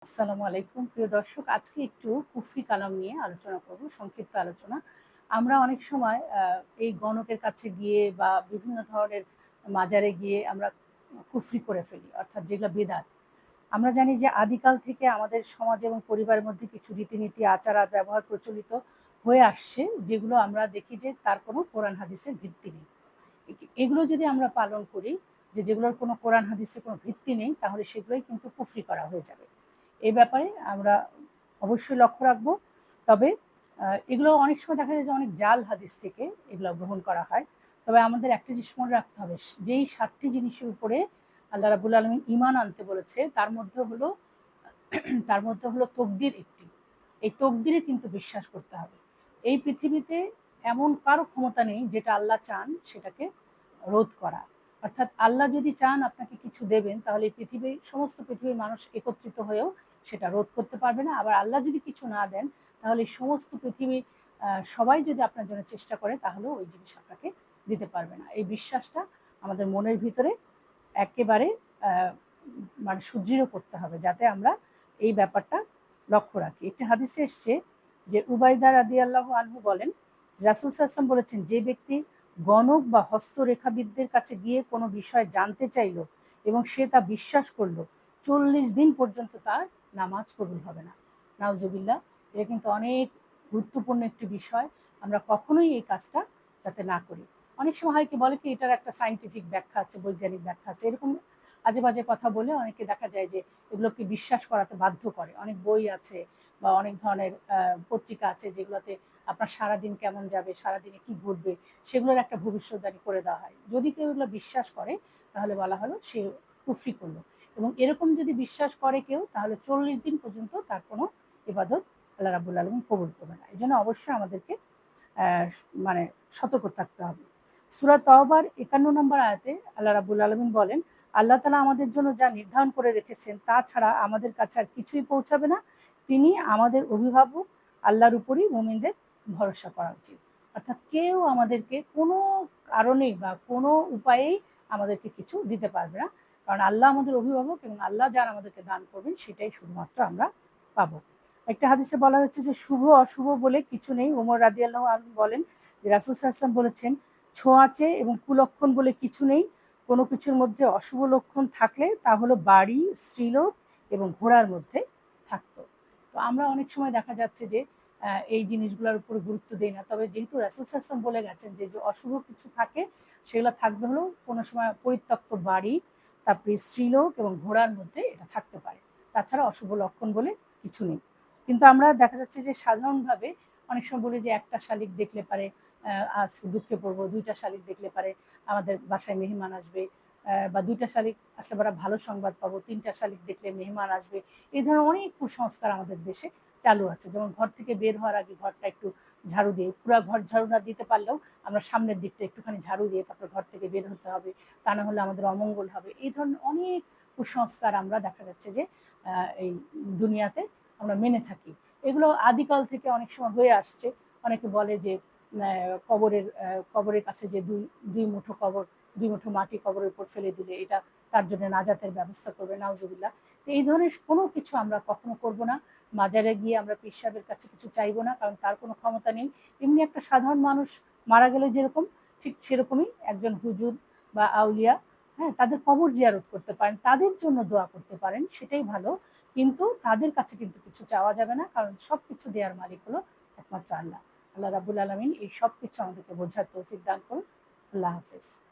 আসসালামু আলাইকুম প্রিয় দর্শক, আজকে একটু কুফরি কালাম নিয়ে আলোচনা করব, সংক্ষিপ্ত আলোচনা। আমরা অনেক সময় এই গণকের কাছে গিয়ে বা বিভিন্ন ধরনের মাজারে গিয়ে আমরা কুফরি করে ফেলি, অর্থাৎ যেগুলো বেদাত। আমরা জানি যে আদিকাল থেকে আমাদের সমাজ এবং পরিবারের মধ্যে কিছু রীতিনীতি, আচার আর ব্যবহার প্রচলিত হয়ে আসছে, যেগুলো আমরা দেখি যে তার কোনো কোরআন হাদিসের ভিত্তি নেই। এগুলো যদি আমরা পালন করি, যেগুলোর কোনো কোরআন হাদিসের কোনো ভিত্তি নেই, তাহলে সেগুলোই কিন্তু কুফরি করা হয়ে যাবে। এই ব্যাপারে আমরা অবশ্যই লক্ষ্য রাখবো। তবে এগুলো অনেক সময় দেখা যায় যে অনেক জাল হাদিস থেকে এগুলো গ্রহণ করা হয়। তবে আমাদের একটা জিনিস মনে রাখতে হবে, যেই ৭টি জিনিসের উপরে আল্লাহ রাব্বুল আলামিন ঈমান আনতে বলেছে, তার মধ্যে হলো তকদির একটি। এই তকদিরে কিন্তু বিশ্বাস করতে হবে। এই পৃথিবীতে এমন কারো ক্ষমতা নেই যেটা আল্লাহ চান সেটাকে রোধ করা। অর্থাৎ আল্লাহ যদি চান আপনাকে কিছু দেবেন, তাহলে সমস্ত পৃথিবীর মানুষ একত্রিত হয়েও সেটা রোধ করতে পারবে না। আবার আল্লাহ যদি কিছু না দেন, তাহলে সমস্ত পৃথিবী সবাই যদি আপনার জন্য চেষ্টা করে, তাহলেও ওই জিনিস আপনাকে দিতে পারবে না। এই বিশ্বাসটা আমাদের মনের ভিতরে একেবারে মানে সুদৃঢ় করতে হবে, যাতে আমরা এই ব্যাপারটা লক্ষ্য রাখি। একটি হাদিসে এসছে যে উবাইদা রাদিয়াল্লাহু আনহু বলেন, রাসূল সাল্লাল্লাহু আলাইহি ওয়াসাল্লাম বলেছেন, যে ব্যক্তি গণক বা হস্তরেখাবিদদের কাছে গিয়ে কোনো বিষয় জানতে চাইল এবং সে তা বিশ্বাস করলো, ৪০ দিন পর্যন্ত তার নামাজ কবুল হবে না। নাউজুবিল্লাহ। এটা কিন্তু অনেক গুরুত্বপূর্ণ একটি বিষয়। আমরা কখনোই এই কাজটা যাতে না করি। অনেক সময় হয় কি, বলে কি এটার একটা সায়েন্টিফিক ব্যাখ্যা আছে, বৈজ্ঞানিক ব্যাখ্যা আছে, এরকম আজে বাজে কথা বলে অনেকে দেখা যায় যে এগুলোকে বিশ্বাস করাতে বাধ্য করে। অনেক বই আছে বা অনেক ধরনের পত্রিকা আছে, যেগুলোতে আপনার সারাদিন কেমন যাবে, সারাদিনে কি ঘটবে, সেগুলোর একটা ভবিষ্যদ্বাণী করে দেওয়া হয়। যদি কেউ এগুলো বিশ্বাস করে, তাহলে বলা হলো সে কুফরি করলো। এবং এরকম যদি বিশ্বাস করে কেউ, তাহলে ৪০ দিন পর্যন্ত তার কোনো ইবাদত আল্লাহ রাব্বুল আলামিন কবুল করবে না। এই জন্য অবশ্যই আমাদেরকে মানে সতর্ক থাকতে হবে। সূরা তাওবার ৫১ নম্বর আয়াতে আল্লাহ রাব্বুল আলামিন বলেন, আল্লাহ তাআলা আমাদের জন্য যা নির্ধারণ করে রেখেছেন তা ছাড়া আমাদের কাছে আর কিছুই পৌঁছাবে না। তিনি আমাদের অভিভাবক, আল্লাহর উপরই মুমিনদের ভরসা করা উচিত। অর্থাৎ কেউ আমাদেরকে কোনো কারণেই বা কোনো উপায়েই আমাদেরকে কিছু দিতে পারবে না। কারণ আল্লাহ আমাদের অভিভাবক এবং আল্লাহ যার আমাদেরকে দান করবেন, সেটাই শুধুমাত্র আমরা পাবো। একটা হাদিসে বলা হচ্ছে যে শুভ অশুভ বলে কিছু নেই। ওমর রাদিয়াল্লাহু আনহু বলেন যে রাসূল সাল্লাল্লাহু আলাইহি ওয়াসাল্লাম বলেছেন, ছোঁয়াচে এবং কুলক্ষণ বলে কিছু নেই। কোনো কিছুর মধ্যে অশুভ লক্ষণ থাকলে তা হলো বাড়ি, স্ত্রীলোক এবং ঘোড়ার মধ্যে থাকতো। তো আমরা অনেক সময় দেখা যাচ্ছে যে এই জিনিসগুলোর উপর গুরুত্ব দেই না। তবে যেহেতু রাসূল সাল্লাল্লাহু আলাইহি ওয়াসাল্লাম বলে গেছেন যে অশুভ কিছু থাকে, সেগুলো থাকবে হলো কোনো সময় পরিত্যক্ত বাড়ি, তারপরে স্ত্রীলোক এবং ঘোড়ার মধ্যে এটা থাকতে পারে। তাছাড়া অশুভ লক্ষণ বলে কিছু নেই। কিন্তু আমরা দেখা যাচ্ছে যে সাধারণভাবে অনেক সময় বলি যে একটা শালিক দেখলে পারে আজ দুঃখে পড়বো, ২ টা শালিক দেখলে পারে আমাদের বাসায় মেহমান আসবে, বা ২ টা শালিক আসলে আমরা ভালো সংবাদ পাবো, ৩ টা শালিক দেখলে মেহমান আসবে। এই ধরনের অনেক কুসংস্কার আমাদের দেশে চালু আছে। যেমন ঘর থেকে বের হওয়ার আগে ঘরটা একটু ঝাড়ু দিয়ে, পুরা ঘর ঝাড়ু না দিতে পারলেও আমরা সামনের দিকটা একটুখানি ঝাড়ু দিয়ে তারপর ঘর থেকে বের হতে হবে। তা না হলে আমাদের অমঙ্গল হবে। এই ধরনের অনেক কুসংস্কার আমরা দেখা যাচ্ছে যে এই দুনিয়াতে আমরা মেনে থাকি। এগুলো আদিকাল থেকে অনেক সময় হয়ে আসছে। অনেকে বলে যে কবরের কাছে যে ২ মুঠো ২ মুঠো মাটি কবরের উপর ফেলে দিলে এটা তার জন্য নাজাতের ব্যবস্থা করবে, নাউজুবিল্লাহ। তো এই ধরনের কোনো কিছু আমরা কখনো করব না। মাজারে গিয়ে আমরা পীর সাহেবের কাছে কিছু চাইবো না, কারণ তার কোনো ক্ষমতা নেই। এমনি একটা সাধারণ মানুষ মারা গেলে যেরকম, ঠিক সেরকমই একজন হুজুর বা আউলিয়া, হ্যাঁ? তাদের কবর জিয়ারত করতে পারেন, তাদের জন্য দোয়া করতে পারেন, সেটাই ভালো। কিন্তু তাদের কাছে কিন্তু কিছু চাওয়া যাবে না, কারণ সবকিছু দেওয়ার মালিক হলো একমাত্র আল্লাহ। আল্লাহ রাব্বুল আলামিন এই সবকিছু আমাদেরকে বোঝার তৌফিক দান করুন। আল্লাহ হাফেজ।